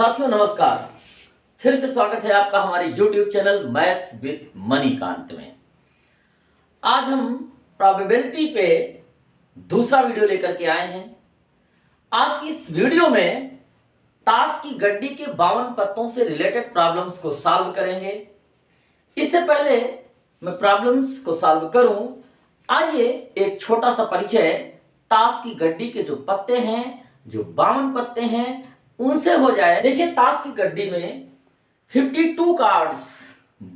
साथियों नमस्कार। फिर से स्वागत है आपका हमारे YouTube channel maths with Manikant में। आज हम प्रोबेबिलिटी पे दूसरा वीडियो लेकर के आए हैं। आज की इस वीडियो में ताश की गड्डी के 52 पत्तों से रिलेटेड प्रॉब्लम्स को सॉल्व करेंगे। इससे पहले मैं प्रॉब्लम्स को सॉल्व करूं, आइए एक छोटा सा परिचय ताश की गड्डी के जो पत्ते हैं, जो 52 पत्ते हैं, उनसे हो जाए। देखिए, ताश की गड्डी में 52 कार्ड्स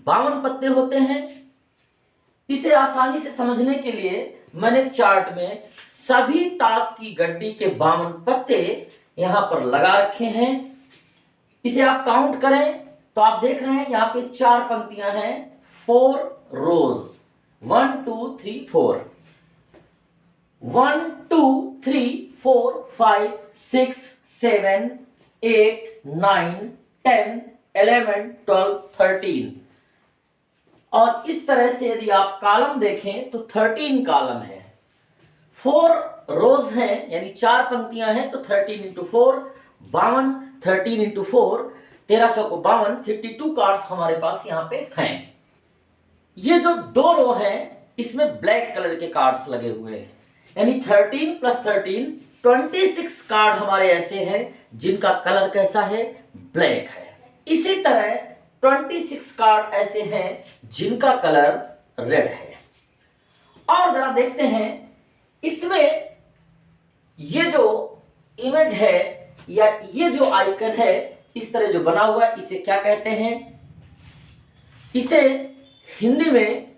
52 पत्ते होते हैं। इसे आसानी से समझने के लिए मैंने चार्ट में सभी ताश की गड्डी के 52 पत्ते यहां पर लगा रखे हैं। इसे आप काउंट करें तो आप देख रहे हैं यहाँ पे 4 पंक्तियां हैं, 4 रोज, 1 2 3 4, 1 2 3 4 5 6 7 8 9 10 11 12 13। और इस तरह से यदि आप कॉलम देखें तो 13 कॉलम है। 4 रोज हैं यानी 4 पंक्तियां हैं तो 13 इंटू 4 52, 13 इंटू 4 13 चौको 52, 52 कार्ड्स हमारे पास यहाँ पे हैं। ये जो 2 रो हैं इसमें ब्लैक कलर के कार्ड्स लगे हुए हैं, यानी 13 प्लस 13 26 कार्ड हमारे ऐसे हैं जिनका कलर कैसा है, ब्लैक है। इसी तरह 26 कार्ड ऐसे हैं जिनका कलर रेड है। और जरा देखते हैं इसमें ये जो इमेज है या ये जो आइकन है इस तरह जो बना हुआ है, इसे क्या कहते हैं? इसे हिंदी में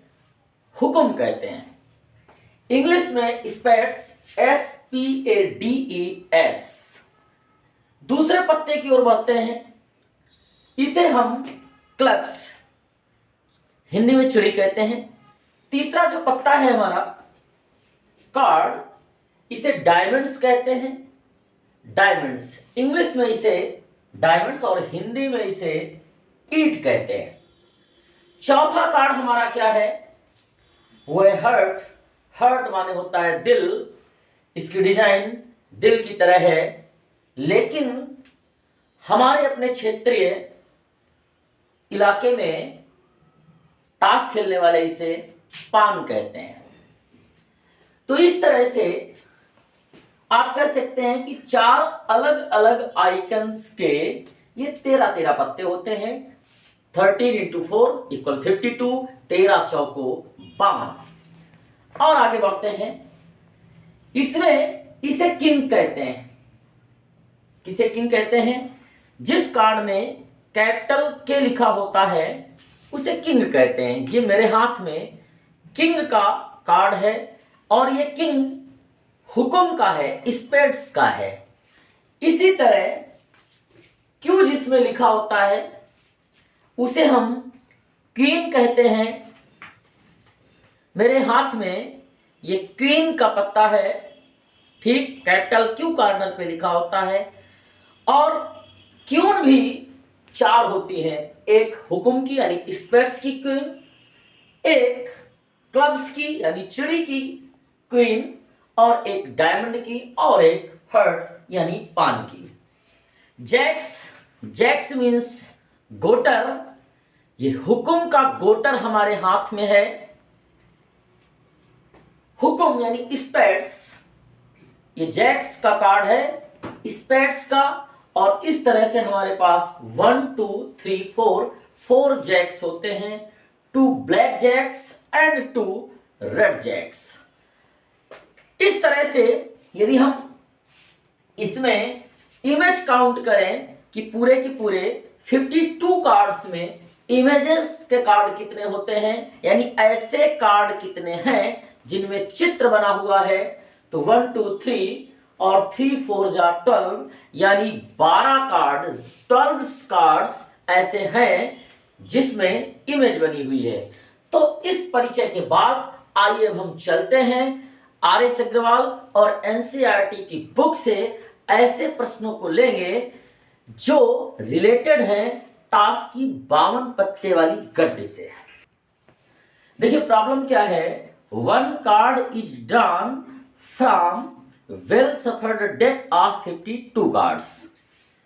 हुक्म कहते हैं। इंग्लिश में स्पैड्स, SPADES। दूसरे पत्ते की ओर बढ़ते हैं, इसे हम क्लब्स, हिंदी में चिड़ी कहते हैं। तीसरा जो पत्ता है हमारा कार्ड, इसे डायमंड्स कहते हैं। डायमंड्स, इंग्लिश में इसे डायमंड्स और हिंदी में इसे ईट कहते हैं। चौथा कार्ड हमारा क्या है, वो है हर्ट। हर्ट माने होता है दिल। इसकी डिजाइन दिल की तरह है, लेकिन हमारे अपने क्षेत्रीय इलाके में ताश खेलने वाले इसे पान कहते हैं। तो इस तरह से आप कह सकते हैं कि 4 अलग अलग आइकन्स के ये 13 पत्ते होते हैं। 13 इंटू 4 इक्वल 52, 13 चौको 52। और आगे बढ़ते हैं, इसमें इसे किंग कहते हैं। किसे किंग कहते हैं? जिस कार्ड में कैपिटल के लिखा होता है उसे किंग कहते हैं। ये मेरे हाथ में किंग का कार्ड है और ये किंग हुक्म का है, स्पेड्स का है। इसी तरह क्यू जिसमें लिखा होता है उसे हम क्वीन कहते हैं। मेरे हाथ में ये क्वीन का पत्ता है, ठीक, कैपिटल क्यू कॉर्नर पे लिखा होता है। और क्यून भी 4 होती हैं, एक हुक्म की यानी स्पेड्स की क्वीन, एक क्लब्स की यानी चिड़ी की क्वीन, और एक डायमंड की, और एक हर्ट यानी पान की। जैक्स, जैक्स मीन्स गोटर। ये हुक्म का गोटर हमारे हाथ में है। हुक्म यानी स्पेड्स, ये जैक्स का कार्ड है, स्पेड्स का। और इस तरह से हमारे पास 1 2 3 4 जैक्स होते हैं, 2 black jacks and 2 red jacks. इस तरह से यदि हम इसमें इमेज काउंट करें कि पूरे के पूरे 52 कार्ड्स में इमेजेस के कार्ड कितने होते हैं, यानी ऐसे कार्ड कितने हैं जिनमें चित्र बना हुआ है, तो 1 2 3 और 3 4 जा 12, यानी 12 कार्ड, 12 कार्ड्स ऐसे हैं जिसमें इमेज बनी हुई है। तो इस परिचय के बाद आइए अब हम चलते हैं RS अग्रवाल और NCERT की बुक से ऐसे प्रश्नों को लेंगे जो रिलेटेड हैं ताश की 52 पत्ते वाली गड्डी से। देखिए प्रॉब्लम क्या है, 1 card is drawn from well suffered deck of 52 cards।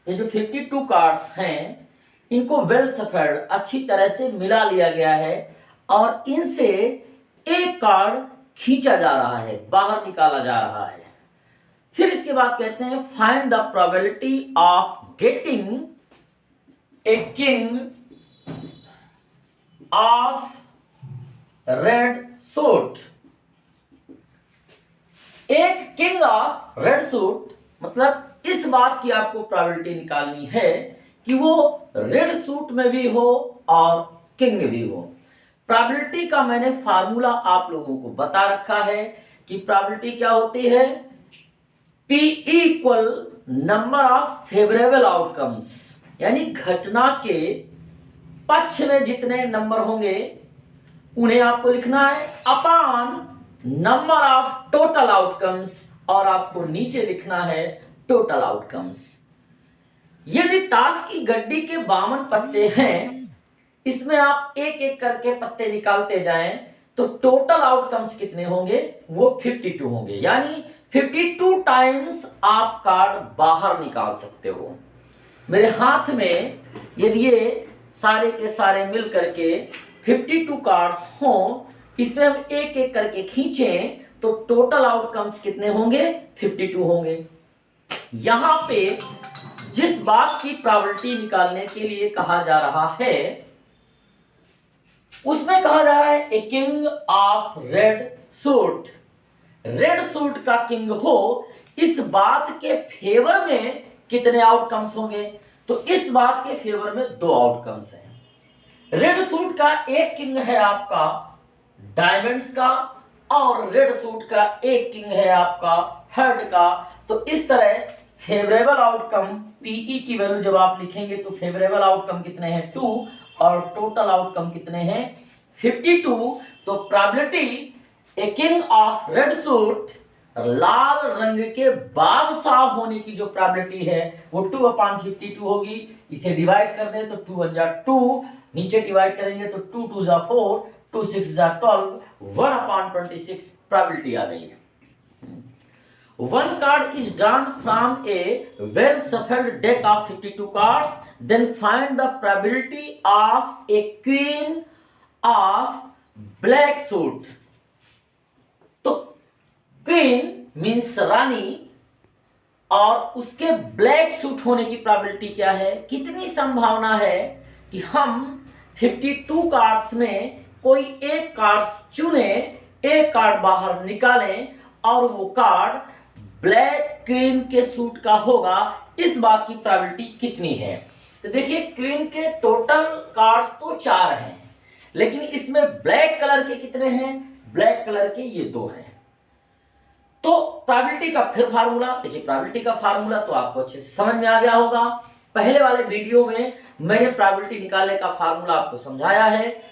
ये जो 52 कार्ड्स हैं इनको वेल सफेड अच्छी तरह से मिला लिया गया है और इनसे एक कार्ड खींचा जा रहा है, बाहर निकाला जा रहा है। फिर इसके बाद कहते हैं find the probability of getting a king of red suit. एक किंग ऑफ रेड सूट मतलब इस बात की आपको प्रोबेबिलिटी निकालनी है कि वो रेड सूट में भी हो और किंग भी हो। प्रोबेबिलिटी का मैंने फार्मूला आप लोगों को बता रखा है कि प्रोबेबिलिटी क्या होती है, P equal number of favourable outcomes, यानी घटना के पक्ष में जितने नंबर होंगे उन्हें आपको लिखना है upon number of total outcomes, और आपको नीचे लिखना है टोटल आउटकम्स। यदि ताश की गड्डी के 52 पत्ते हैं, इसमें आप एक एक करके पत्ते निकालते जाएं तो टोटल आउटकम्स कितने होंगे, वो 52 होंगे। यानी 52 टाइम्स आप कार्ड बाहर निकाल सकते हो। मेरे हाथ में यदि ये सारे के सारे मिल करके 52 कार्ड्स हों, इसमें हम एक एक करके खींचें तो टोटल आउटकम्स कितने होंगे, 52 होंगे। यहां पे जिस बात की प्रोबेबिलिटी निकालने के लिए कहा जा रहा है उसमें कहा जा रहा है ए king of red suit. Red suit का किंग हो, इस बात के फेवर में कितने आउटकम्स होंगे, तो इस बात के फेवर में 2 आउटकम्स हैं। रेड सूट का एक किंग है आपका डायमंड्स का और रेड सूट का एक किंग है आपका हर्ड का। तो इस तरह फेवरेबल आउटकम पीई की वैल्यू जब आप लिखेंगे तो फेवरेबल आउटकम कितने हैं 2 और टोटल आउटकम कितने हैं 52। तो probability a king of red suit, लाल रंग के बादशाह होने की जो प्रोबेबिलिटी है वो 2/52 होगी। इसे डिवाइड कर दें तो 2 1 जा 2, नीचे डिवाइड करेंगे तो 2 2 जा 4, 2 6 जा 12, 1/26 प्रोबेबिलिटी आ गई है। One card is drawn from a well shuffled deck of 52 cards. Then find the probability of a queen of black suit. तो queen means रानी और उसके ब्लैक सूट होने की प्रोबेबिलिटी क्या है, कितनी संभावना है कि हम 52 कार्ड्स में कोई एक कार्ड चुने, एक कार्ड बाहर निकालें और वो कार्ड ब्लैक क्वीन के सूट का होगा, इस बात की प्रोबेबिलिटी कितनी है। तो देखिए क्वीन के टोटल कार्ड्स तो 4 हैं, लेकिन इसमें ब्लैक कलर के कितने हैं, ब्लैक कलर के ये 2 हैं। तो प्रोबेबिलिटी का फिर फार्मूला देखिए, प्रोबेबिलिटी का फार्मूला तो आपको अच्छे से समझ में आ गया होगा। पहले वाले वीडियो में मैंने प्रोबेबिलिटी निकालने का फार्मूला आपको समझाया है।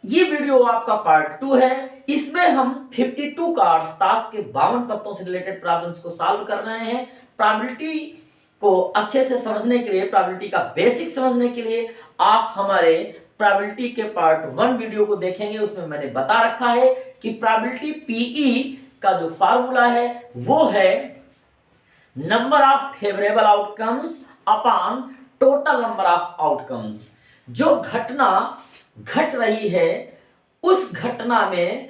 ये वीडियो आपका पार्ट 2 है। इसमें हम 52 कार्ड्स ताश के 52 पत्तों से रिलेटेड प्रॉब्लम्स को सॉल्व कर रहे हैं। प्रोबेबिलिटी को अच्छे से समझने के लिए, प्रोबेबिलिटी का बेसिक समझने के लिए आप हमारे प्रोबेबिलिटी के पार्ट 1 वीडियो को देखेंगे। उसमें मैंने बता रखा है कि प्रोबेबिलिटी पीई का जो फार्मूला है वो है number of favourable outcomes upon total number of outcomes. जो घटना घट रही है उस घटना में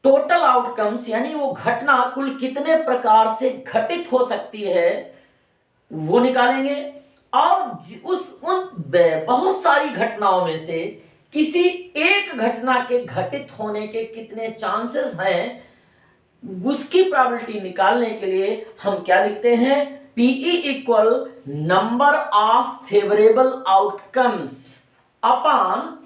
टोटल आउटकम्स यानी वो घटना कुल कितने प्रकार से घटित हो सकती है वो निकालेंगे, और उन बहुत सारी घटनाओं में से किसी एक घटना के घटित होने के कितने चांसेस हैं उसकी प्रोबेबिलिटी निकालने के लिए हम क्या लिखते हैं, P E equal number of favourable outcomes upon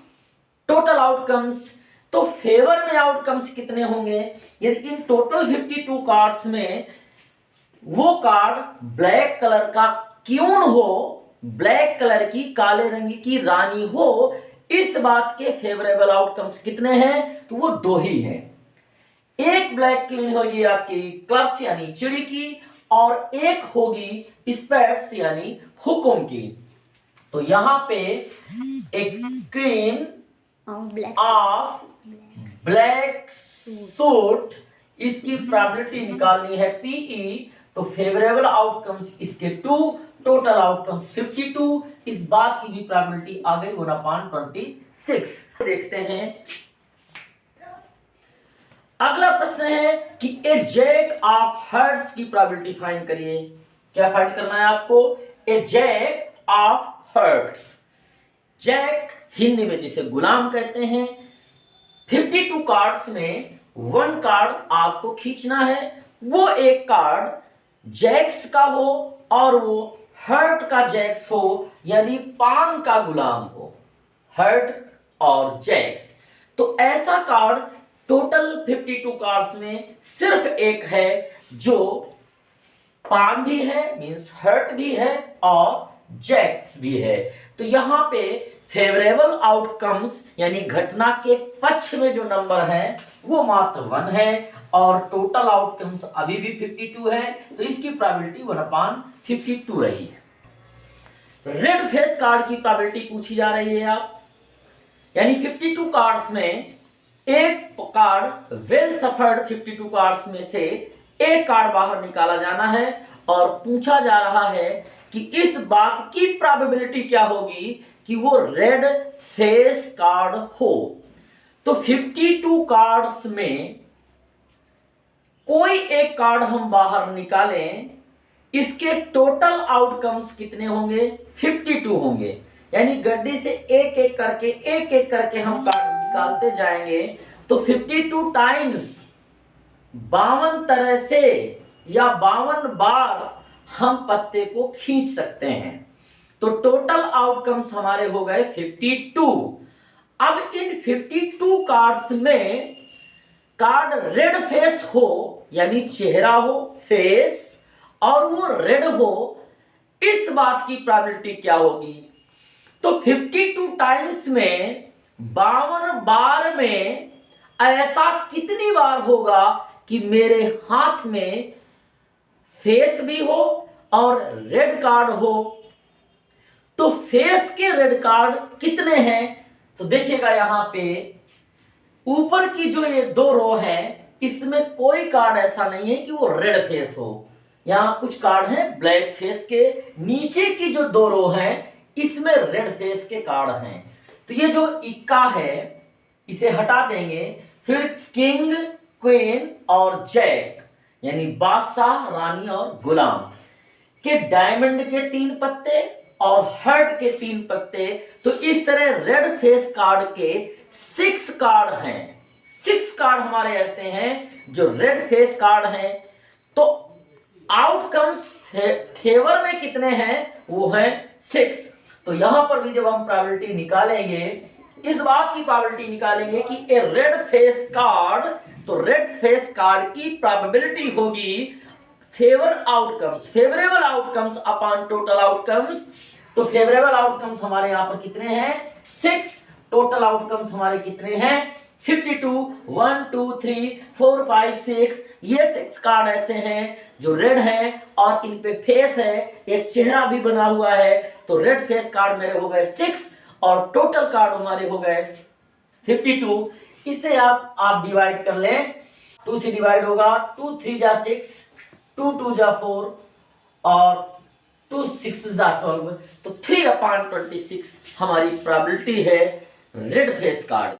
total outcomes. तो फेवर में आउटकम्स कितने होंगे, यदि इन टोटल 52 कार्ड्स में वो कार्ड ब्लैक कलर का क्यून हो, ब्लैक कलर की काले रंग की रानी हो, इस बात के फेवरेबल आउटकम्स कितने हैं, तो वो 2 ही हैं। एक ब्लैक क्वीन होगी आपकी क्लब्स यानी चिड़ी की, और एक होगी स्पेड्स यानी हुकुम की। तो यहां पे एक क्वीन ऑफ ब्लैक सूट, इसकी प्रोबेबिलिटी निकालनी है पीई। तो फेवरेबल आउटकम्स इसके 2, टोटल आउटकम्स 52, इस बात की भी प्रोबेबिलिटी आ गई 1/26। देखते हैं अगला प्रश्न है कि ए जैक ऑफ हर्ट्स की प्रोबेबिलिटी फाइंड करिए। क्या फाइंड करना है आपको? A jack of hearts, jack Hindi में जिसे गुलाम कहते हैं। 52 कार्ड्स में 1 कार्ड आपको खींचना है, वो एक कार्ड जैक्स का हो और वो हर्ट का जैक्स हो, यानी पान का गुलाम हो, हर्ट और जैक्स। तो ऐसा कार्ड टोटल 52 कार्ड्स में सिर्फ एक है जो पान भी है, मींस हर्ट भी है और जैक्स भी है। तो यहां पे फेवरेबल आउटकम्स यानी घटना के पक्ष में जो नंबर है वो मात्र 1 है और टोटल आउटकम्स अभी भी 52 है, तो इसकी प्रोबेबिलिटी 1/52 रही है। रेड फेस कार्ड की प्रोबेबिलिटी पूछी जा रही है आप, यानी 52 कार्ड्स में एक कार्ड वेल सफर्ड 52 कार्ड्स में से एक कार्ड बाहर निकाला जाना है और पूछा जा रहा है कि इस बात की प्रोबेबिलिटी क्या होगी कि वो रेड फेस कार्ड हो। तो 52 कार्ड्स में कोई एक कार्ड हम बाहर निकालें, इसके टोटल आउटकम्स कितने होंगे? 52 होंगे। यानी गड्डी से एक एक करके हम कार्ड निकालते जाएंगे तो 52 टाइम्स 52 तरह से या 52 बार हम पत्ते को खींच सकते हैं। तो टोटल आउटकम्स हमारे हो गए 52। अब इन 52 कार्ड्स में कार्ड रेड फेस हो, यानी चेहरा हो, फेस, और वो रेड हो, इस बात की प्रोबेबिलिटी क्या होगी? तो 52 टाइम्स में 52 बार में ऐसा कितनी बार होगा कि मेरे हाथ में फेस भी हो और रेड कार्ड हो? तो फेस के रेड कार्ड कितने हैं? तो देखिएगा यहां पे ऊपर की जो ये 2 रो है इसमें कोई कार्ड ऐसा नहीं है कि वो रेड फेस हो, यहां कुछ कार्ड हैं ब्लैक फेस के। नीचे की जो 2 रो हैं इसमें रेड फेस के कार्ड हैं। तो ये जो इक्का है इसे हटा देंगे, फिर किंग, क्वीन और जैक यानी बादशाह, रानी और गुलाम के डायमंड के 3 पत्ते और हर्ट के 3 पत्ते। तो इस तरह रेड फेस कार्ड के 6 कार्ड हैं। 6 कार्ड हमारे ऐसे हैं जो रेड फेस कार्ड हैं। तो आउटकम्स फेवर में कितने हैं? वो हैं 6। तो यहां पर भी जब हम प्रोबेबिलिटी निकालेंगे, इस बात की प्रोबेबिलिटी निकालेंगे कि ए रेड फेस कार्ड, तो रेड फेस कार्ड की प्रोबेबिलिटी होगी favourable outcomes upon total outcomes. तो फेवरेबल आउटकम्स हमारे यहां पर कितने हैं? 6। टोटल आउटकम्स हमारे कितने हैं? 52। 1 2 3 4 5 6। ये 6 कार्ड ऐसे हैं जो रेड हैं और इन पे फेस है, एक चेहरा भी बना हुआ है। तो रेड फेस कार्ड मेरे हो गए 6 और टोटल कार्ड हमारे हो गए 52। इसे आप डिवाइड कर लें, 2 से डिवाइड होगा, 2 3 जा 6, 2 2 जा 4 और 2 6 जा 12। तो 3/26 हमारी प्रोबेबिलिटी है रेड फेस कार्ड।